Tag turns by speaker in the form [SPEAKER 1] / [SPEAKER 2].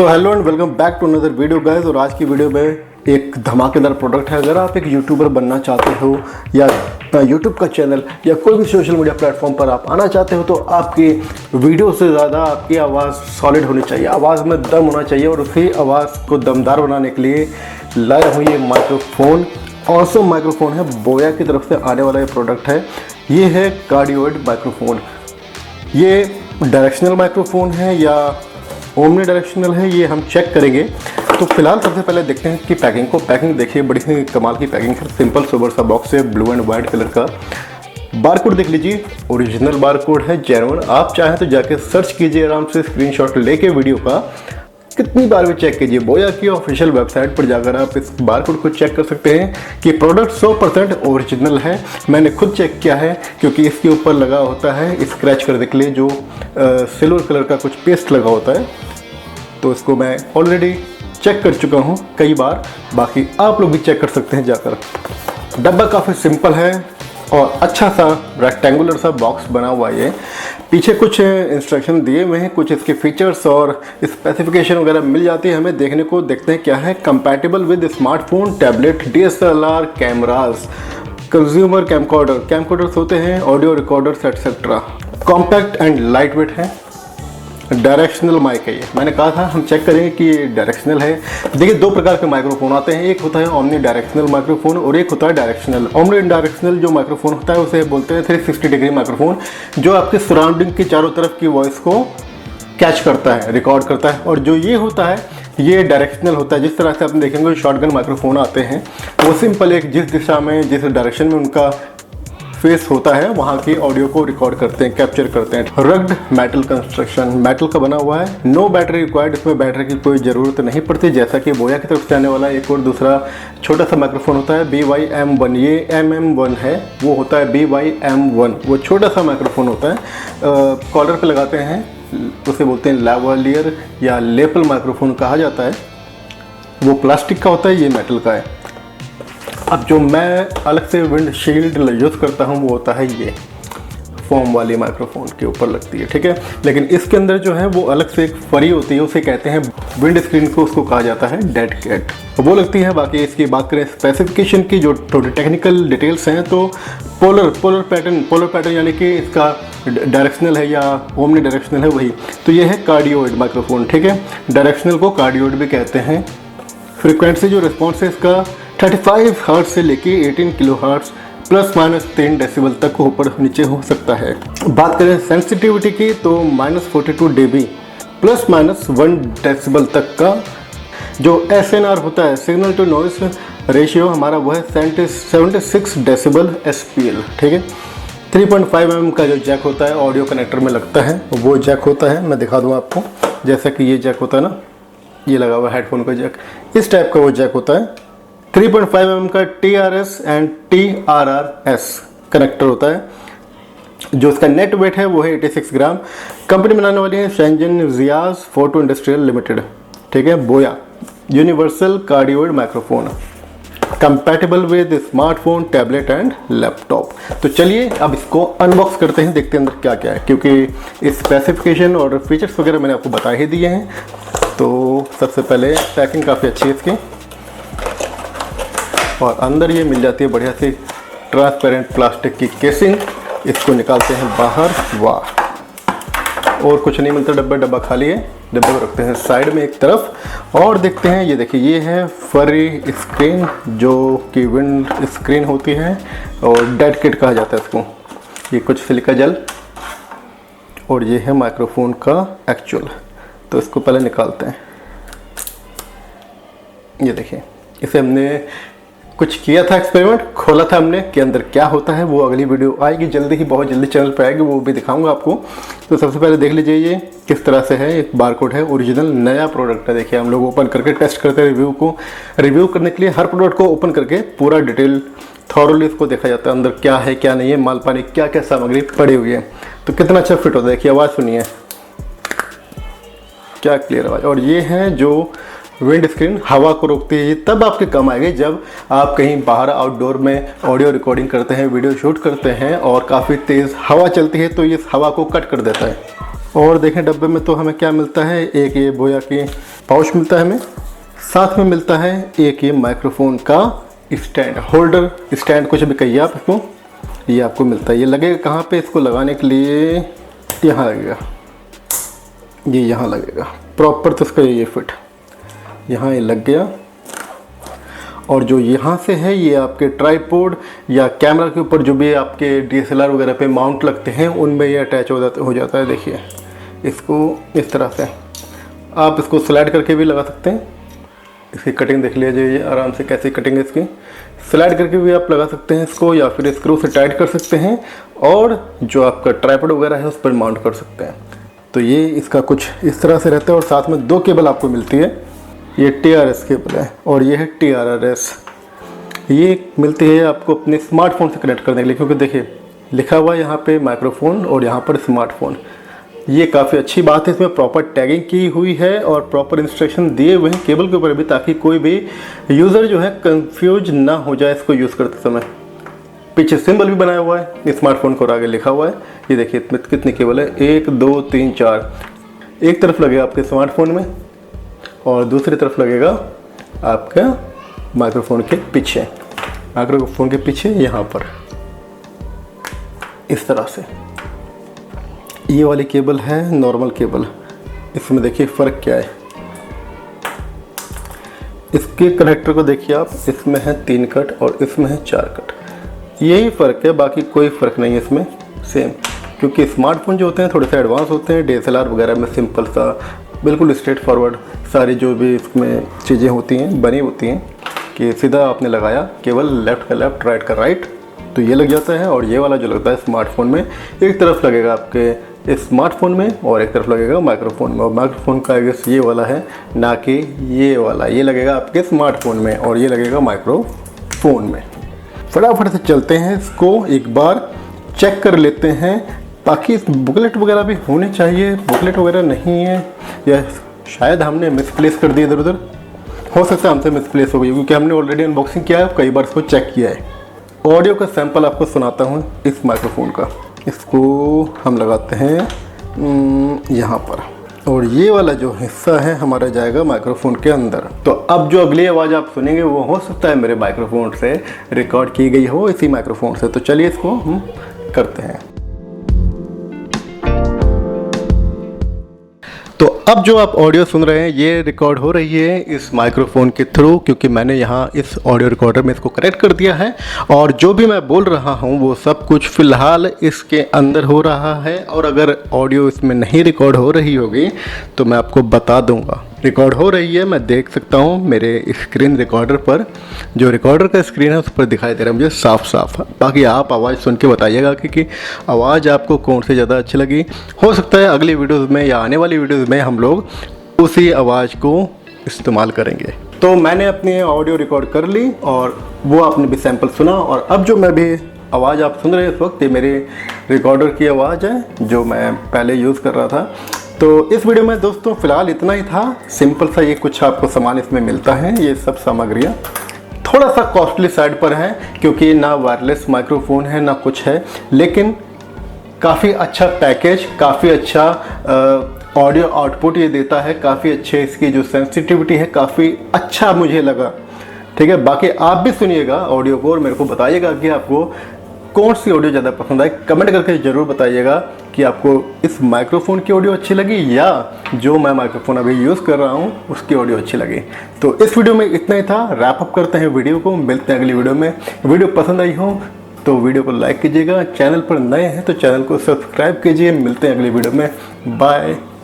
[SPEAKER 1] So hello and welcome back to another video guys. और आज की वीडियो में एक धमाकेदार प्रोडक्ट है। अगर आप एक यूट्यूबर बनना चाहते हो या यूट्यूब का चैनल या कोई भी सोशल मीडिया प्लेटफॉर्म पर आप आना चाहते हो तो आपकी वीडियो से ज़्यादा आपकी आवाज़ सॉलिड होनी चाहिए, आवाज़ में दम होना चाहिए। और उसी आवाज़ को दमदार बनाने के लिए लाया हूँ ये माइक्रोफोन। ऑसम माइक्रोफोन है, बोया की तरफ से आने वाला ये प्रोडक्ट है। ये है कार्डियोइड माइक्रोफोन। ये डायरेक्शनल माइक्रोफोन है या ओमनी डायरेक्शनल है, ये हम चेक करेंगे। तो फिलहाल सबसे पहले देखते हैं कि पैकिंग देखिए, बड़ी ही कमाल की पैकिंग है। सिंपल सोबर सा बॉक्स है, ब्लू एंड वाइट कलर का। बारकोड देख लीजिए, ओरिजिनल बारकोड है, जेन्युइन। आप चाहें तो जाके सर्च कीजिए आराम से, स्क्रीनशॉट लेके वीडियो का कितनी बार भी चेक कीजिए। बोया की ऑफिशियल वेबसाइट पर जाकर आप इस बारकोड को चेक कर सकते हैं कि प्रोडक्ट 100% ओरिजिनल है। मैंने खुद चेक किया है क्योंकि इसके ऊपर लगा होता है स्क्रैच करने के लिए जो सिल्वर कलर का कुछ पेस्ट लगा होता है। तो इसको मैं ऑलरेडी चेक कर चुका हूँ कई बार, बाकी आप लोग भी चेक कर सकते हैं जाकर। डब्बा काफ़ी सिंपल है और अच्छा सा रेक्टेंगुलर सा बॉक्स बना हुआ है। पीछे कुछ इंस्ट्रक्शन दिए हुए हैं, कुछ इसके फीचर्स और स्पेसिफिकेशन वगैरह मिल जाती है हमें देखने को। देखते हैं क्या है। Compatible with smartphone, tablet, DSLR cameras, consumer camcorders होते हैं, audio recorders etcetera. Compact and light weight है। डायरेक्शनल माइक है ये, मैंने कहा था हम चेक करेंगे कि ये डायरेक्शनल है। देखिए, दो प्रकार के माइक्रोफोन आते हैं, एक होता है ओमनी डायरेक्शनल माइक्रोफोन और एक होता है डायरेक्शनल। ओमनी डायरेक्शनल जो माइक्रोफोन होता है उसे बोलते हैं 360 डिग्री माइक्रोफोन, जो आपके सराउंडिंग की चारों तरफ की वॉइस को कैच करता है, रिकॉर्ड करता है। और जो ये होता है ये डायरेक्शनल होता है। जिस तरह से आपने देखेंगे शॉटगन माइक्रोफोन आते हैं, वो सिंपल एक जिस दिशा में जिस डायरेक्शन में उनका फेस होता है वहाँ की ऑडियो को रिकॉर्ड करते हैं, कैप्चर करते हैं। रग्ड मेटल कंस्ट्रक्शन, मेटल का बना हुआ है। नो बैटरी रिक्वायर्ड, इसमें बैटरी की कोई ज़रूरत नहीं पड़ती, जैसा कि बोया की तरफ से आने वाला एक और दूसरा छोटा सा माइक्रोफोन होता है BYM1। ये MM1 है, वो होता है BYM1, वो छोटा सा माइक्रोफोन होता है। कॉलर पे लगाते हैं, उसे बोलते हैं लैवलियर या लेपल माइक्रोफोन कहा जाता है। वो प्लास्टिक का होता है, ये मेटल का है। अब जो मैं अलग से विंड शील्ड यूज़ करता हूँ वो होता है ये फोम वाली माइक्रोफोन के ऊपर लगती है, ठीक है। लेकिन इसके अंदर जो है वो अलग से एक फरी होती है, उसे कहते हैं विंड स्क्रीन को, उसको कहा जाता है डेड कैट, वो लगती है। बाकी इसकी बात करें स्पेसिफिकेशन की, जो थोड़ी टेक्निकल डिटेल्स हैं, तो पोलर पैटर्न यानी कि इसका डायरेक्शनल है या ओमनी डायरेक्शनल है वही। तो ये है कार्डियोइड माइक्रोफोन, ठीक है। डायरेक्शनल को कार्डियोइड भी कहते हैं। फ्रिक्वेंसी जो रिस्पॉन्स है इसका 35 हर्ट्ज से लेके 18 किलो हर्ट्ज ±3 डेसिबल तक ऊपर नीचे हो सकता है। बात करें सेंसिटिविटी की तो -42 dB ±1 डेसिबल तक का जो SNR होता है, सिग्नल टू नॉइस रेशियो हमारा, वो है 76 डेसिबल SPL, ठीक है। 3.5 mm का जो जैक होता है ऑडियो कनेक्टर में लगता है, वो जैक होता है। मैं दिखा दूँ आपको, जैसा कि ये जैक होता है ना, ये लगा हुआ हेडफोन का जैक, इस टाइप का वो जैक होता है। 3.5 mm का TRS एंड TRRS कनेक्टर होता है। जो इसका नेट वेट है वो है 86 ग्राम। कंपनी बनाने वाली है शेंजन जियाज फोटो इंडस्ट्रियल लिमिटेड, ठीक है। बोया universal cardioid microphone, compatible with smartphone, tablet and laptop. तो चलिए अब इसको अनबॉक्स करते हैं, देखते हैं अंदर क्या क्या है, क्योंकि इस स्पेसिफिकेशन और फीचर्स वगैरह मैंने आपको बता ही दिए हैं। तो सबसे पहले पैकिंग काफ़ी अच्छी है इसकी, और अंदर ये मिल जाती है बढ़िया सी ट्रांसपेरेंट प्लास्टिक की केसिंग। इसको निकालते हैं बाहर, वाह, और कुछ नहीं मिलता, डब्बा खाली है। डब्बे को रखते हैं साइड में एक तरफ और देखते हैं। ये देखिए, ये है फरी स्क्रीन, जो कि विंड स्क्रीन होती है और डेड किट कहा जाता है इसको। ये कुछ सिलिका जेल और ये है माइक्रोफोन का एक्चुअल। तो इसको पहले निकालते हैं। ये देखिए, इसे हमने कुछ किया था, एक्सपेरिमेंट खोला था हमने कि अंदर क्या होता है। वो अगली वीडियो आएगी जल्दी ही, बहुत जल्दी चैनल पर आएगी, वो भी दिखाऊंगा आपको। तो सबसे पहले देख लीजिए ये किस तरह से है। एक बारकोड है, ओरिजिनल नया प्रोडक्ट है। देखिए, हम लोग ओपन करके टेस्ट करते हैं। रिव्यू करने के लिए हर प्रोडक्ट को ओपन करके पूरा डिटेल थॉरली इसको देखा जाता है, अंदर क्या है क्या नहीं है, माल पानी क्या क्या सामग्री पड़ी हुई है। तो कितना अच्छा फिट होता है, देखिए आवाज़ सुनिए, क्या क्लियर आवाज़। और ये है जो विंड स्क्रीन हवा को रोकती है। ये तब आपके काम आएगी जब आप कहीं बाहर आउटडोर में ऑडियो रिकॉर्डिंग करते हैं, वीडियो शूट करते हैं और काफ़ी तेज़ हवा चलती है, तो ये हवा को कट कर देता है। और देखें डब्बे में तो हमें क्या मिलता है, एक ये बोया की पाउच मिलता है हमें। साथ में मिलता है एक ये माइक्रोफोन का स्टैंड, होल्डर स्टैंड कुछ भी कहिए आप इसको, ये आपको मिलता है। ये लगेगा कहाँ पे, इसको लगाने के लिए यहाँ लगेगा, ये यहाँ लगेगा प्रॉपर, तो इसका ये फिट यहाँ ये लग गया। और जो यहाँ से है ये आपके ट्राइपॉड या कैमरा के ऊपर जो भी आपके DSLR वगैरह पे माउंट लगते हैं उनमें ये अटैच हो जाता है। देखिए इसको इस तरह से आप इसको स्लाइड करके भी लगा सकते हैं। इसकी कटिंग देख लीजिए आराम से कैसी कटिंग है इसकी, स्लाइड करके भी आप लगा सकते हैं इसको, या फिर स्क्रू से टाइट कर सकते हैं और जो आपका ट्राइपॉड वगैरह है उस पर माउंट कर सकते हैं। तो ये इसका कुछ इस तरह से रहता है। और साथ में 2 केबल आपको मिलती है, ये TRS केबल है और ये है TRRS। ये मिलती है आपको अपने स्मार्टफोन से कनेक्ट करने के लिए, क्योंकि देखिए लिखा हुआ है यहाँ पे माइक्रोफोन और यहाँ पर स्मार्टफोन। ये काफ़ी अच्छी बात है, इसमें प्रॉपर टैगिंग की हुई है और प्रॉपर इंस्ट्रक्शन दिए हुए हैं केबल के ऊपर भी, ताकि कोई भी यूज़र जो है कंफ्यूज ना हो जाए इसको यूज़ करते समय। पीछे सिंबल भी बनाया हुआ है स्मार्टफोन को और आगे लिखा हुआ है। ये देखिए कितनी केबल है, 1 2 3 4। एक तरफ लगेगा आपके स्मार्टफोन में और दूसरी तरफ लगेगा आपका माइक्रोफोन के पीछे, माइक्रोफोन के पीछे यहाँ पर इस तरह से। ये वाली केबल है नॉर्मल केबल। इसमें देखिए फ़र्क क्या है, इसके कनेक्टर को देखिए आप, इसमें है 3 कट और इसमें है 4 कट। यही फ़र्क है, बाकी कोई फ़र्क नहीं है इसमें, सेम। क्योंकि स्मार्टफोन जो होते हैं थोड़े से एडवांस होते हैं, DSLR वगैरह में सिंपल सा बिल्कुल स्ट्रेट फॉरवर्ड सारी जो भी इसमें चीज़ें होती हैं बनी होती हैं कि सीधा आपने लगाया केवल लेफ़्ट का लेफ़्ट राइट का राइट, तो ये लग जाता है। और ये वाला जो लगता है स्मार्टफोन में, एक तरफ लगेगा आपके स्मार्टफोन में और एक तरफ लगेगा माइक्रोफोन में। और माइक्रोफोन का आगे ये वाला है, ना कि ये वाला। ये लगेगा आपके स्मार्टफोन में और ये लगेगा माइक्रोफोन में। फटाफट से चलते हैं, इसको एक बार चेक कर लेते हैं, ताकि बुकलेट वगैरह भी होने चाहिए। बुकलेट वगैरह नहीं है, या शायद हमने मिसप्लेस कर दिया इधर उधर, हो सकता है हमसे मिसप्लेस हो गई, क्योंकि हमने ऑलरेडी अनबॉक्सिंग किया है, कई बार इसको चेक किया है। ऑडियो का सैंपल आपको सुनाता हूँ इस माइक्रोफोन का। इसको हम लगाते हैं यहाँ पर, और ये वाला जो हिस्सा है हमारा जाएगा माइक्रोफोन के अंदर। तो अब जो अगली आवाज़ आप सुनेंगे वो हो सकता है मेरे माइक्रोफोन से रिकॉर्ड की गई हो, इसी माइक्रोफोन से। तो चलिए इसको हम करते हैं। तो अब जो आप ऑडियो सुन रहे हैं ये रिकॉर्ड हो रही है इस माइक्रोफोन के थ्रू, क्योंकि मैंने यहाँ इस ऑडियो रिकॉर्डर में इसको कनेक्ट कर दिया है। और जो भी मैं बोल रहा हूँ वो सब कुछ फ़िलहाल इसके अंदर हो रहा है। और अगर ऑडियो इसमें नहीं रिकॉर्ड हो रही होगी तो मैं आपको बता दूँगा। रिकॉर्ड हो रही है, मैं देख सकता हूँ मेरे स्क्रीन रिकॉर्डर पर, जो रिकॉर्डर का स्क्रीन है उस पर दिखाई दे रहा है मुझे साफ साफ। बाकी आप आवाज़ सुन के बताइएगा कि आवाज़ आपको कौन सी ज़्यादा अच्छी लगी। हो सकता है अगली वीडियोज़ में या आने वाली वीडियोज़ में हम लोग उसी आवाज़ को इस्तेमाल करेंगे। तो मैंने अपनी ऑडियो रिकॉर्ड कर ली और वो आपने भी सैंपल सुना। और अब जो मैं भी आवाज़ आप सुन रहे हैं इस वक्त, ये मेरे रिकॉर्डर की आवाज़ है जो मैं पहले यूज़ कर रहा था। तो इस वीडियो में दोस्तों फ़िलहाल इतना ही था। सिंपल सा ये कुछ आपको सामान इसमें मिलता है, ये सब सामग्रियाँ थोड़ा सा कॉस्टली साइड पर है, क्योंकि ना वायरलेस माइक्रोफोन है ना कुछ है, लेकिन काफ़ी अच्छा पैकेज, काफ़ी अच्छा ऑडियो आउटपुट ये देता है, काफ़ी अच्छे इसकी जो सेंसिटिविटी है काफ़ी अच्छा मुझे लगा। ठीक है, बाकी आप भी सुनिएगा ऑडियो को और मेरे को बताइएगा कि आपको कौन सी ऑडियो ज़्यादा पसंद आई। कमेंट करके ज़रूर बताइएगा कि आपको इस माइक्रोफोन की ऑडियो अच्छी लगी या जो मैं माइक्रोफोन अभी यूज़ कर रहा हूँ उसकी ऑडियो अच्छी लगी। तो इस वीडियो में इतना ही था। रैप अप करते हैं वीडियो को, मिलते हैं अगली वीडियो में। वीडियो पसंद आई हो तो वीडियो को लाइक कीजिएगा, चैनल पर नए हैं तो चैनल को सब्सक्राइब कीजिए। मिलते हैं अगली वीडियो में, बाय।